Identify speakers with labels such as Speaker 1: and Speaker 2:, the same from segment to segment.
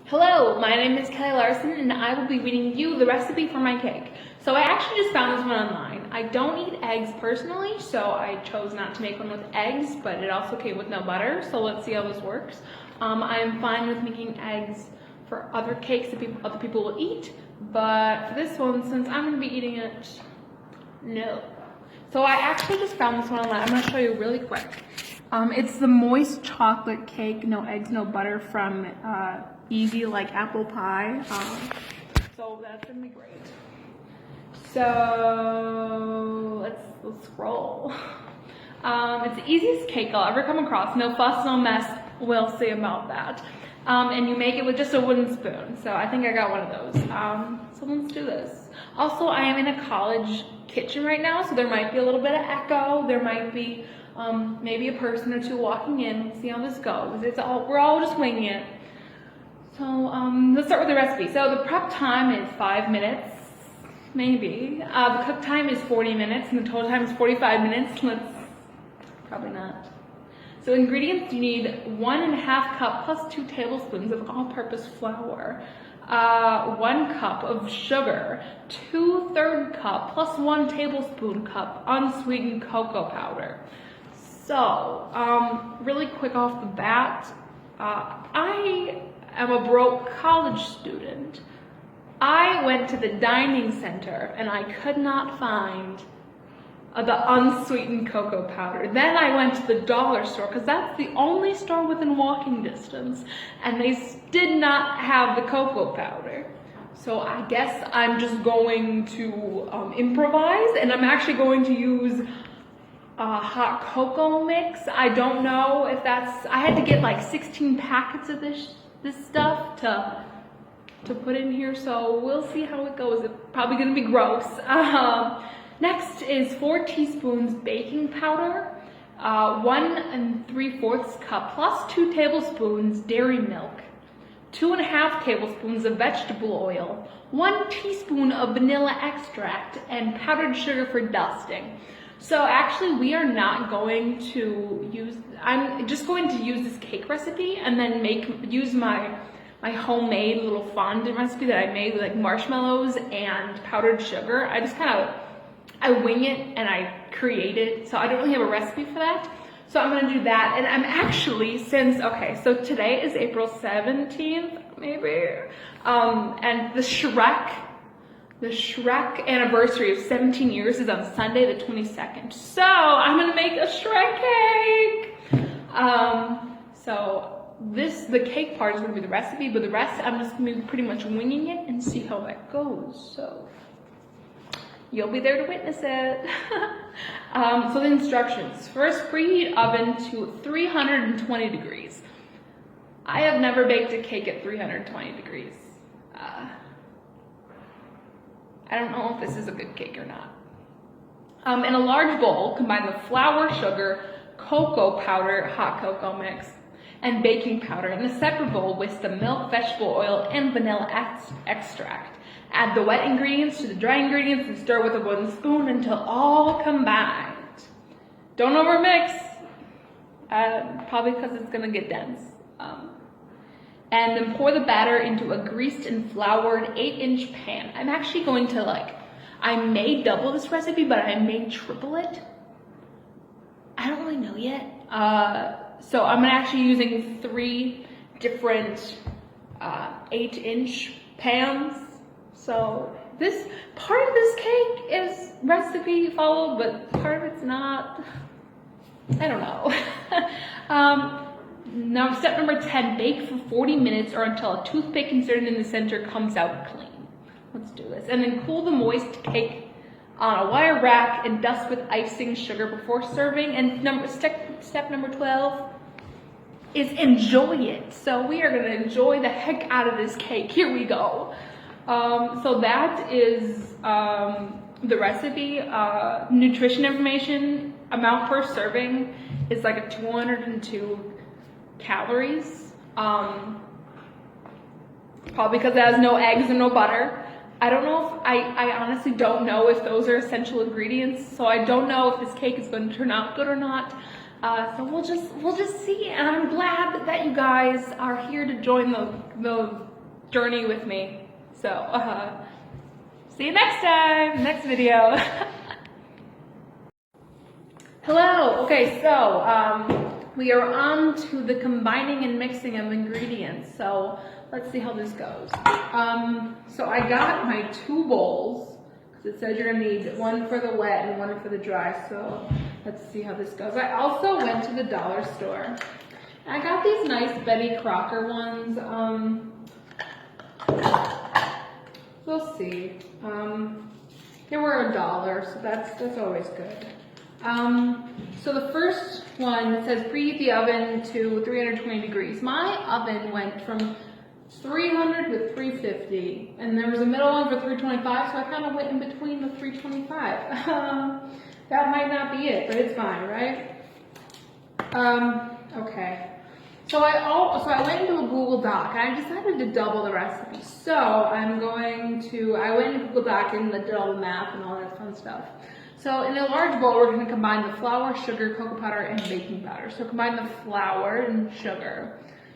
Speaker 1: Hello, my name is Kelli Larson and I will be reading you the recipe for my cake. So I actually just found this one online. I don't eat eggs personally, so I chose not to make one with eggs, but it also came with no butter, so let's see how this works. I am fine with making eggs for other cakes that other people will eat, but for this one, since I'm going to be eating it, no. So I actually just found this one online. I'm going to show you really quick. It's the moist chocolate cake, no eggs, no butter from Easy Like Apple Pie. So that's gonna be great. So let's scroll. It's the easiest cake I'll ever come across. No fuss, no mess. We'll see about that. And you make it with just a wooden spoon. So I think I got one of those. So let's do this. Also, I am in a college kitchen right now, so there might be a little bit of echo. There might be maybe a person or two walking in. We'll see how this goes. We're all just winging it. So let's start with the recipe. So the prep time is 5 minutes, maybe. The cook time is 40 minutes, and the total time is 45 minutes. Probably not. So ingredients, you need 1.5 cup plus 2 tablespoons of all-purpose flour, 1 cup of sugar, 2/3 cup plus 1 tablespoon cup unsweetened cocoa powder. So, really quick off the bat, I am a broke college student. I went to the dining center and I could not find the unsweetened cocoa powder. Then I went to the dollar store because that's the only store within walking distance, and they did not have the cocoa powder. So I guess I'm just going to improvise, and I'm actually going to use hot cocoa mix. I don't know if I had to get like 16 packets of this stuff to put in here, so we'll see how it goes. It's probably gonna be gross. Next is 4 teaspoons baking powder, 1 3/4 cup plus 2 tablespoons dairy milk, 2.5 tablespoons of vegetable oil, 1 teaspoon of vanilla extract, and powdered sugar for dusting. So actually we are not going to I'm just going to use this cake recipe and then use my homemade little fondant recipe that I made with like marshmallows and powdered sugar. I wing it and I create it, so I don't really have a recipe for that. So I'm gonna do that, and I'm actually, so today is April 17th, maybe, and the Shrek anniversary of 17 years is on Sunday the 22nd. So I'm gonna make a Shrek cake. The cake part is gonna be the recipe, but the rest I'm just gonna be pretty much winging it and see how that goes. So you'll be there to witness it. So the instructions. First, preheat oven to 320 degrees. I have never baked a cake at 320 degrees. I don't know if this is a good cake or not. In a large bowl, combine the flour, sugar, cocoa powder, hot cocoa mix, and baking powder. In a separate bowl, whisk the milk, vegetable oil, and vanilla extract. Add the wet ingredients to the dry ingredients and stir with a wooden spoon until all combined. Don't overmix, probably because it's gonna get dense. And then pour the batter into a greased and floured 8-inch pan. I'm actually going to I may double this recipe, but I may triple it. I don't really know yet. So I'm actually using 3 different 8-inch pans. So this part of this cake is recipe followed, but part of it's not. I don't know. Now step number 10, bake for 40 minutes or until a toothpick inserted in the center comes out clean. Let's do this. And then cool the moist cake on a wire rack and dust with icing sugar before serving. And step number 12 is enjoy it. So we are gonna enjoy the heck out of this cake. Here we go. So that is the recipe. Nutrition information, amount per serving is like a 202 calories. Probably because it has no eggs and no butter. I don't know if, I honestly don't know if those are essential ingredients, so I don't know if this cake is going to turn out good or not. So we'll just see, and I'm glad that you guys are here to join the journey with me. So, see you next time, next video. Hello, okay, so we are on to the combining and mixing of ingredients. So let's see how this goes. So I got my 2 bowls, because it says you're gonna need one for the wet and one for the dry. So let's see how this goes. I also went to the dollar store. I got these nice Betty Crocker ones. We'll see. They were $1, so that's always good. So the first one says preheat the oven to 320 degrees. My oven went from 300 to 350, and there was a middle one for 325, so I kind of went in between the 325. That might not be it, but it's fine, right? Okay. So I went into a Google Doc, and I decided to double the recipe. So I went into Google Doc and did all the math and all that fun stuff. So in a large bowl, we're going to combine the flour, sugar, cocoa powder, and baking powder. So combine the flour and sugar.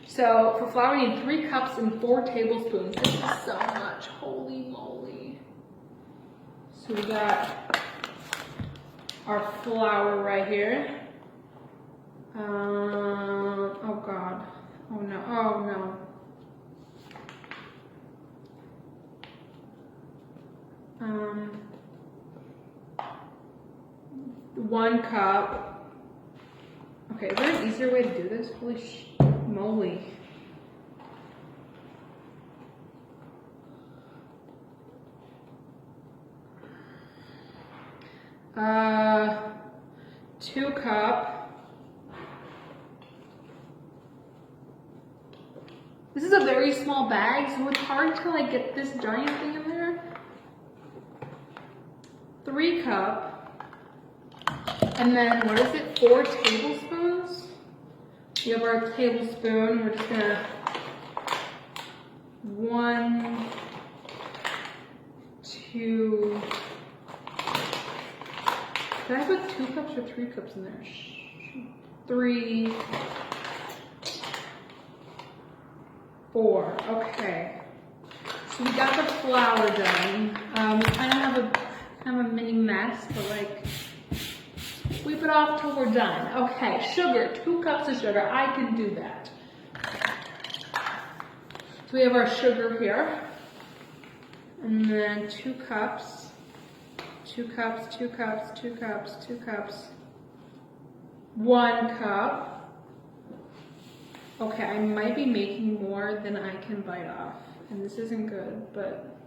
Speaker 1: So for flour, you need 3 cups and 4 tablespoons. This is so much, holy moly. So we got our flour right here. Oh God, oh no, oh no. 1 cup. Okay, is there an easier way to do this? Holy moly. Uh, 2 cup. This is a very small bag, so it's hard to like get this giant thing in there. 3 cup. And then, what is it, 4 tablespoons? We have our tablespoon. We're just gonna 1, 2. Did I put 2 cups or 3 cups in there? 3, 4. Okay. So we got the flour done. We kind of have a mini mess, but like, sweep it off till we're done. Okay, sugar, 2 cups of sugar. I can do that. So we have our sugar here. And then 2 cups, 2 cups, 2 cups, 2 cups, 2 cups, 1 cup. Okay, I might be making more than I can bite off. And this isn't good, but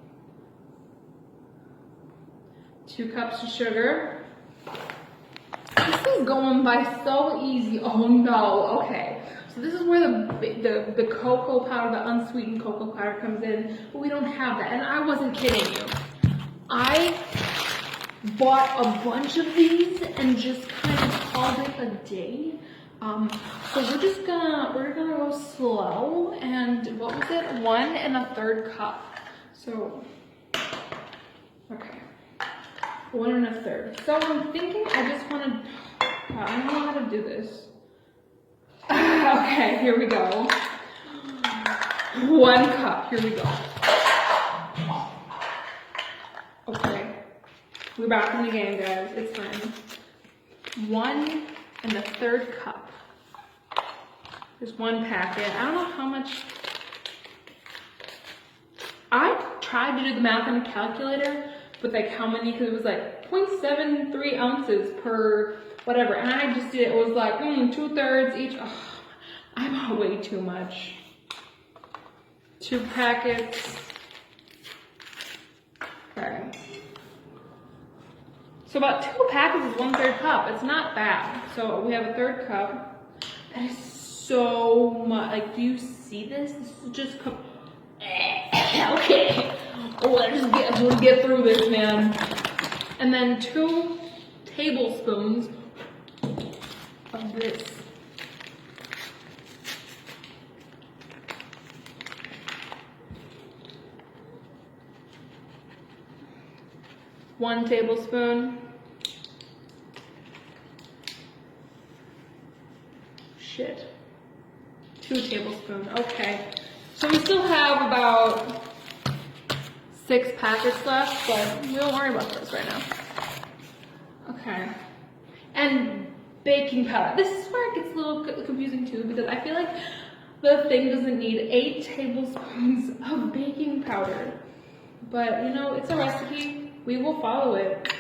Speaker 1: 2 cups of sugar. This is going by so easy. Oh no, okay. So this is where the cocoa powder, the unsweetened cocoa powder comes in, but we don't have that. And I wasn't kidding you. I bought a bunch of these and just kind of called it a day. So we're gonna go slow, and what was it? 1 1/3 cup. So, okay. 1 1/3. So I'm thinking I just want to, I don't know how to do this. Okay, here we go. 1 cup, here we go. Okay, we're back in the game, guys, it's fine. 1 1/3 cup. There's 1 packet. I don't know how much. I tried to do the math on a calculator, but like how many, because it was like 0.73 ounces per whatever, and I just did, it was like 2/3 each. Oh, I'm way too much. 2 packets. Okay. So about 2 packets is 1/3 cup. It's not bad. So we have a 1/3 cup. That is so much. Like, do you see this? This is just okay. Oh, let's get through this, man. And then 2 tablespoons of this. One tablespoon. Shit. 2 tablespoons. Okay. So we still have about 6 packets left, but we don't worry about those right now. Okay. And baking powder. This is where it gets a little confusing too, because I feel like the thing doesn't need 8 tablespoons of baking powder. But you know, it's a recipe. We will follow it.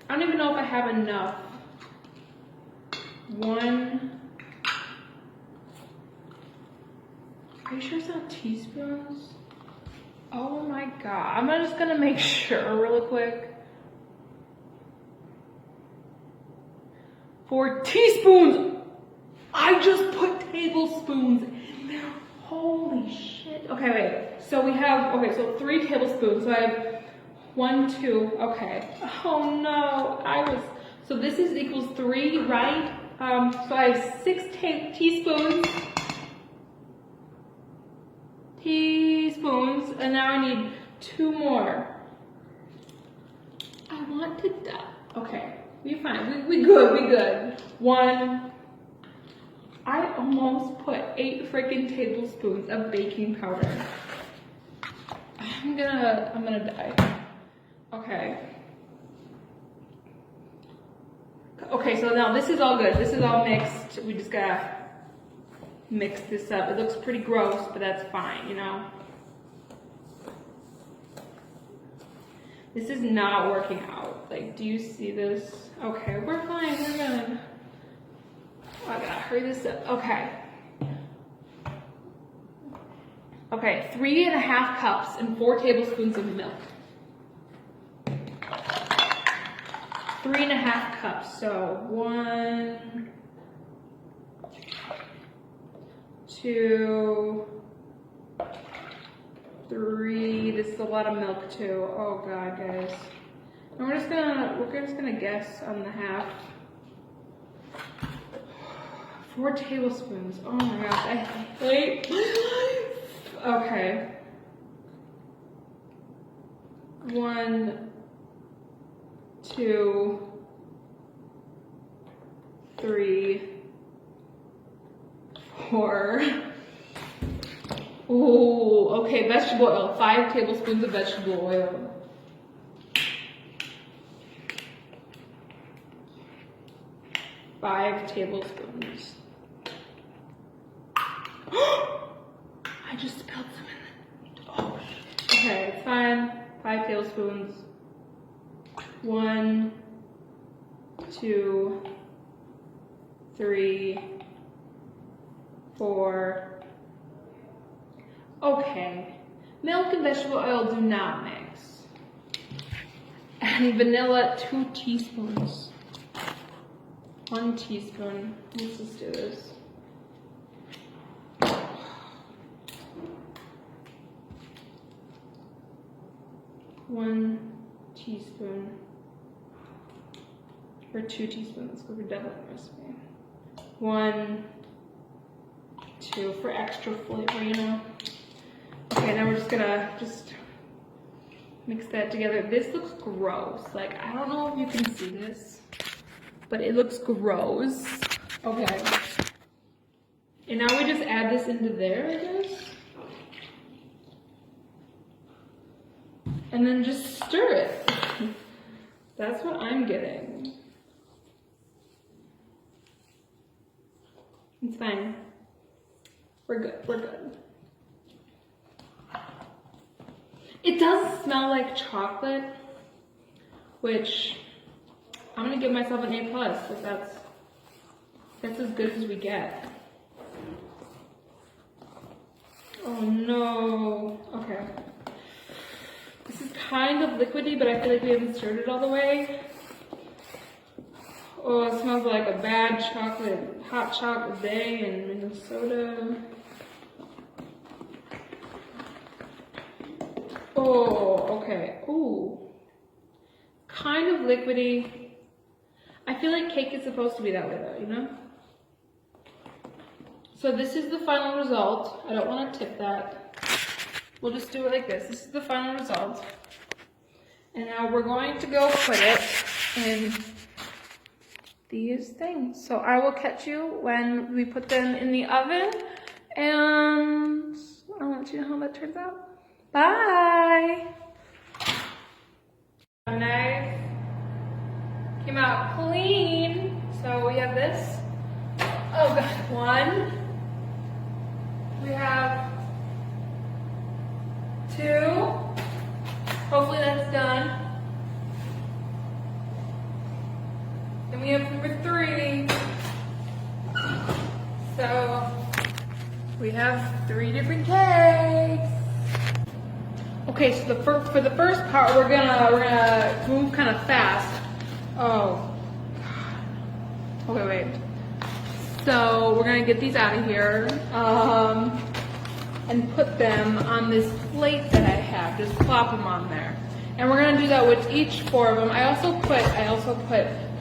Speaker 1: I don't even know if I have enough. 1. Are you sure it's not teaspoons? Oh my god. I'm just gonna make sure really quick. 4 teaspoons! I just put tablespoons in there. Holy shit. Okay, wait. So we have, okay, so 3 tablespoons. So I have 1, 2, okay. Oh no, so this is equals 3, right? So I have 6 teaspoons. And now I need 2 more. I want to die. Okay, we're fine. We good. 1. I almost put 8 freaking tablespoons of baking powder. I'm gonna die. Okay. Okay, so now this is all good. This is all mixed. We just gotta mix this up. It looks pretty gross, but that's fine, you know? This is not working out. Like, do you see this? Okay, we're fine, we're good. Oh, I gotta hurry this up. Okay. Okay, 3.5 cups and 4 tablespoons of milk. 3.5 cups, so 1, 2, 3. This is a lot of milk too. Oh god, guys. And we're just gonna guess on the half. 4 tablespoons. Oh my gosh, I hate my life. Okay. 1, 2, 3, 4. Ooh, okay, vegetable oil. 5 tablespoons of vegetable oil. Five tablespoons. I just spilled some in the, oh shit. Okay, it's fine. 5 tablespoons. 1, 2, 3, 4. Okay. Milk and vegetable oil do not mix. And vanilla, 2 teaspoons. 1 teaspoon. Let's just do this. One teaspoon. Or 2 teaspoons, because we're doubling the recipe. 1, 2 for extra flavor, you know. Okay, now we're just gonna mix that together. This looks gross. Like, I don't know if you can see this, but it looks gross. Okay. And now we just add this into there, I guess. And then just stir it. That's what I'm getting. It's fine. We're good, we're good. It does smell like chocolate, which I'm gonna give myself an A+, because that's as good as we get. Oh no, okay. This is kind of liquidy, but I feel like we haven't stirred it all the way. Oh, it smells like a bad hot chocolate day in Minnesota. Oh, okay. Ooh. Kind of liquidy. I feel like cake is supposed to be that way though, you know? So this is the final result. I don't want to tip that. We'll just do it like this. This is the final result. And now we're going to go put it in these things. So I will catch you when we put them in the oven. And I'll let you know how that turns out. Bye. Nice. Came out clean. So we have this. Oh god, one. We have two. Hopefully that's done. Then we have number three. So we have 3 different cakes. Okay, so for the first part, we're gonna move kind of fast. Oh, God. Okay, wait. So we're gonna get these out of here and put them on this plate that I have. Just plop them on there, and we're gonna do that with each 4 of them. I also put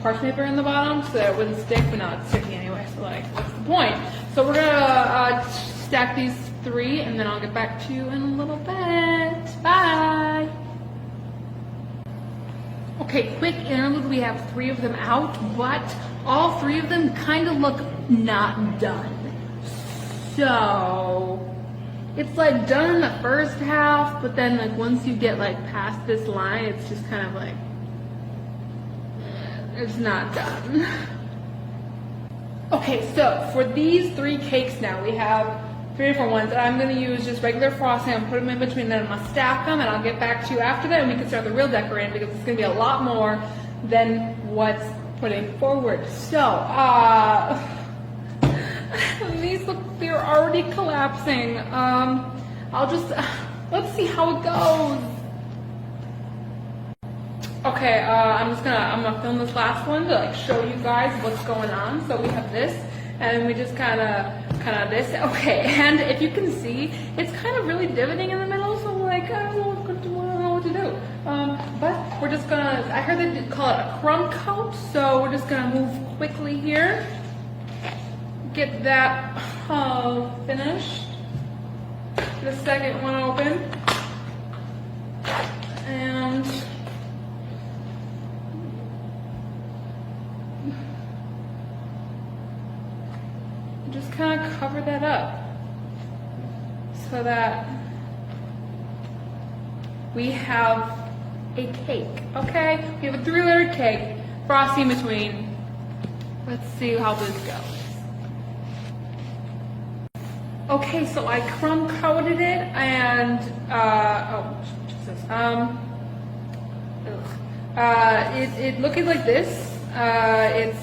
Speaker 1: parchment paper in the bottom so that it wouldn't stick, but now it's sticky anyway. So like, what's the point? So we're gonna stack these 3, and then I'll get back to you in a little bit. Bye. Okay, quick interlude. We have 3 of them out, but all 3 of them kind of look not done. So it's like done in the first half, but then like once you get like past this line, it's just kind of like it's not done. Okay, so for these 3 cakes now, we have 3 different ones, and I'm going to use just regular frosting and put them in between, then I'm going to stack them, and I'll get back to you after that, and we can start the real decorating, because it's going to be a lot more than what's putting forward. So, these look, they're already collapsing. Let's see how it goes. Okay, I'm gonna film this last one to like show you guys what's going on. So we have this, and we just kind of this. Okay, and if you can see, it's kind of really divoting in the middle. So like, I don't know what to do. But we're just gonna. I heard they call it a crumb coat, so we're just gonna move quickly here. Get that finished. The second one open, and just kind of cover that up so that we have a cake. Okay, we have a 3-layer cake, frosty in between. Let's see how this goes. Okay, so I crumb coated it, and it looking like this. I'm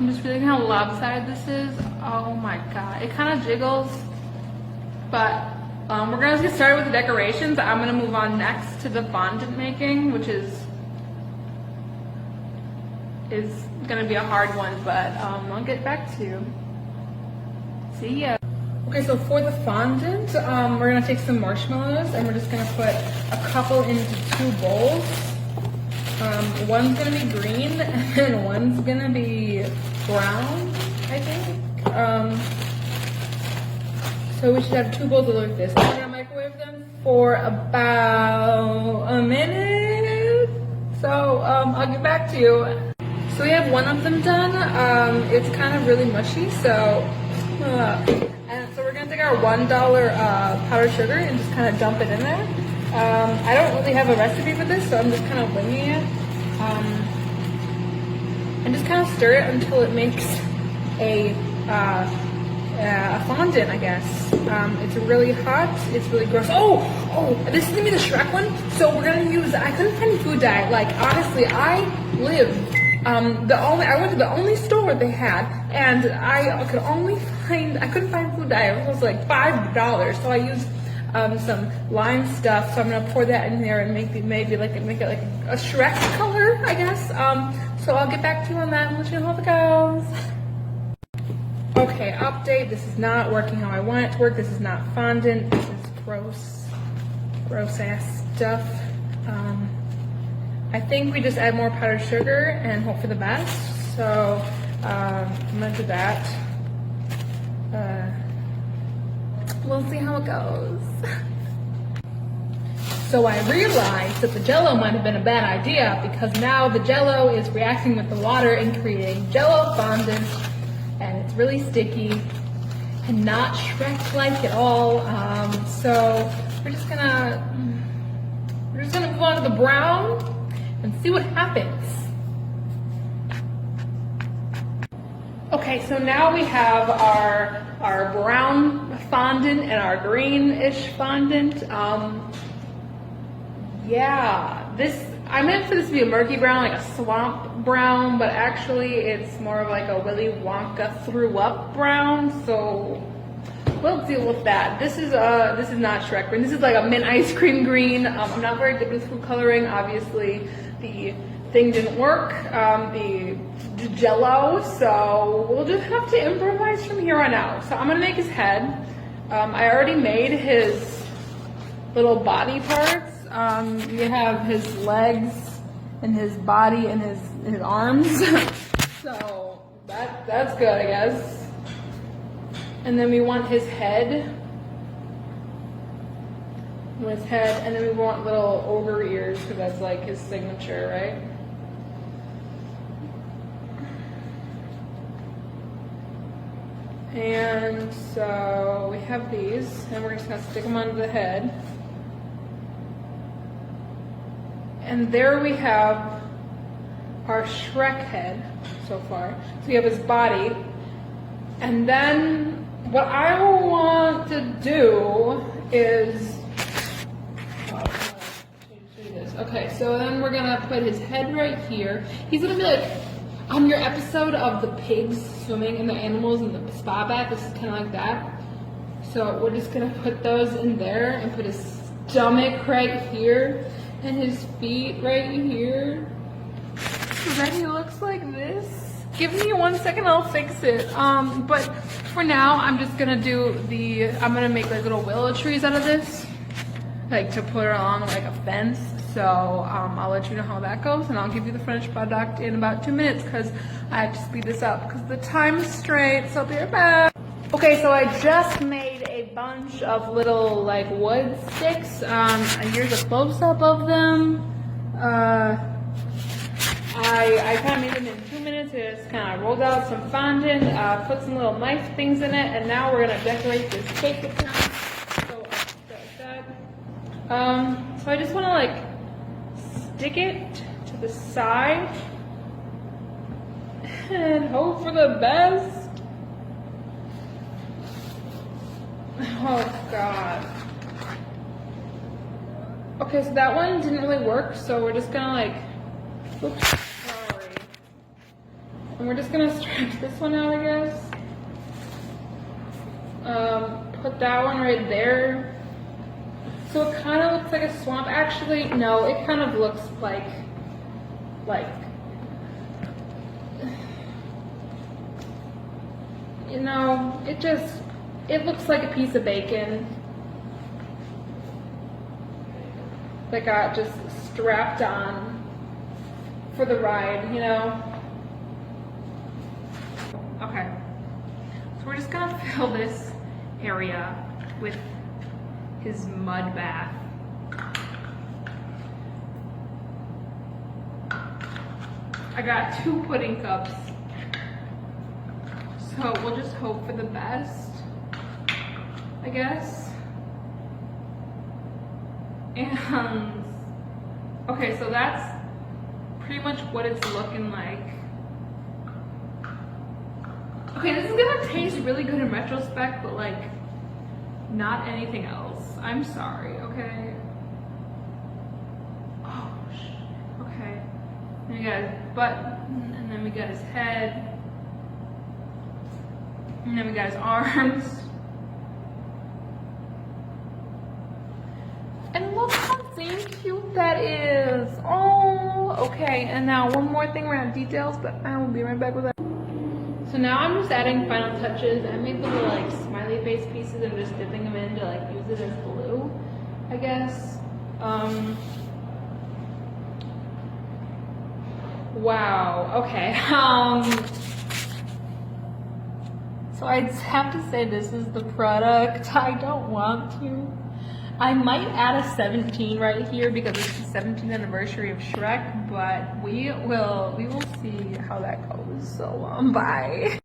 Speaker 1: just feeling how lopsided this is. Oh my god, it kind of jiggles. But we're gonna get started with the decorations. I'm gonna move on next to the fondant making, which is gonna be a hard one, but I'll get back to you. See ya. Okay, so for the fondant, we're gonna take some marshmallows, and we're just gonna put a couple into 2 bowls. One's gonna be green, and one's gonna be brown, I think. So we should have 2 bowls like this. We're gonna microwave them for about a minute. So I'll get back to you. So we have one of them done. It's kind of really mushy, so and so we're gonna take our $1 powdered sugar and just kind of dump it in there. I don't really have a recipe for this, so I'm just kind of winging it. And just kind of stir it until it makes a fondant, I guess. It's really hot. It's really gross. Oh, this is gonna be the Shrek one. So we're gonna use. I couldn't find food dye. Like honestly, I lived. I went to the only store they had, and I couldn't find food dye. It was like $5. So I used some lime stuff. So I'm gonna pour that in there and make it like a Shrek color, I guess. So I'll get back to you on that and let you know how it goes. Okay, update. This is not working how I want it to work. This is not fondant. This is gross ass stuff. I think we just add more powdered sugar and hope for the best. So I'm gonna do that. We'll see how it goes. So I realized that the Jell-O might have been a bad idea, because now the Jell-O is reacting with the water and creating Jell-O fondant, and it's really sticky. and not Shrek-like at all. So we're just gonna move on to the brown and see what happens. Okay, so now we have our brown fondant and our greenish fondant. Yeah, I meant for this to be a murky brown, like a swamp brown, but actually it's more of like a Willy Wonka threw up brown. So we'll deal with that. This is not Shrek green. This is like a mint ice cream green. I'm not very good with food coloring. Obviously, the thing didn't work. The Jello. So we'll just have to improvise from here on out. So I'm gonna make his head. I already made his little body parts. You have his legs and his body and his arms. So that's good, I guess. And then we want his head. And then we want little ogre ears because that's like his signature, right? And so we have these, and we're just gonna stick them onto the head. And there we have our Shrek head so far. So we have his body. And then what I want to do is, okay, so then we're gonna put his head right here. He's gonna be like, on your episode of the pigs swimming and the animals in the spa bath, this is kind of like that. So we're just gonna put those in there and put his stomach right here and his feet right here. So then he looks like this. Give me 1 second, I'll fix it. But for now, I'm just gonna I'm gonna make like little willow trees out of this, like to put along like a fence. So I'll let you know how that goes, and I'll give you the finished product in about 2 minutes because I have to speed this up because the time is straight. So I'll be right back. Okay, so I just made a bunch of little like wood sticks. Here's a close-up of them. I kind of made them in 2 minutes. I just kind of rolled out some fondant, put some little knife things in it, and now we're gonna decorate this cake with them. So I'll start that. So I just want to like stick it to the side and hope for the best. Oh God. Okay, so that one didn't really work, so we're just gonna like, oops, sorry. And we're just gonna stretch this one out, I guess. Put that one right there. So it kind of looks like a swamp. Actually, no, it kind of looks like, you know, it looks like a piece of bacon that got just strapped on for the ride, you know? Okay, so we're just gonna fill this area with his mud bath. I got 2 pudding cups, so we'll just hope for the best, I guess. And okay, so that's pretty much what it's looking like. Okay, this is gonna taste really good in retrospect, but like not anything else. I'm sorry, okay? Oh, okay. Then we got his butt, and then we got his head, and then we got his arms. And look how damn cute that is. Oh, okay. And now one more thing around details, but I will be right back with that. So now I'm just adding final touches. I made little like smiley face pieces and just dipping them in to like use it as glue, I guess. Wow, okay. So I'd have to say this is the product. I don't want to. I might add a 17 right here because it's the 17th anniversary of Shrek, but we will see how that goes. So bye.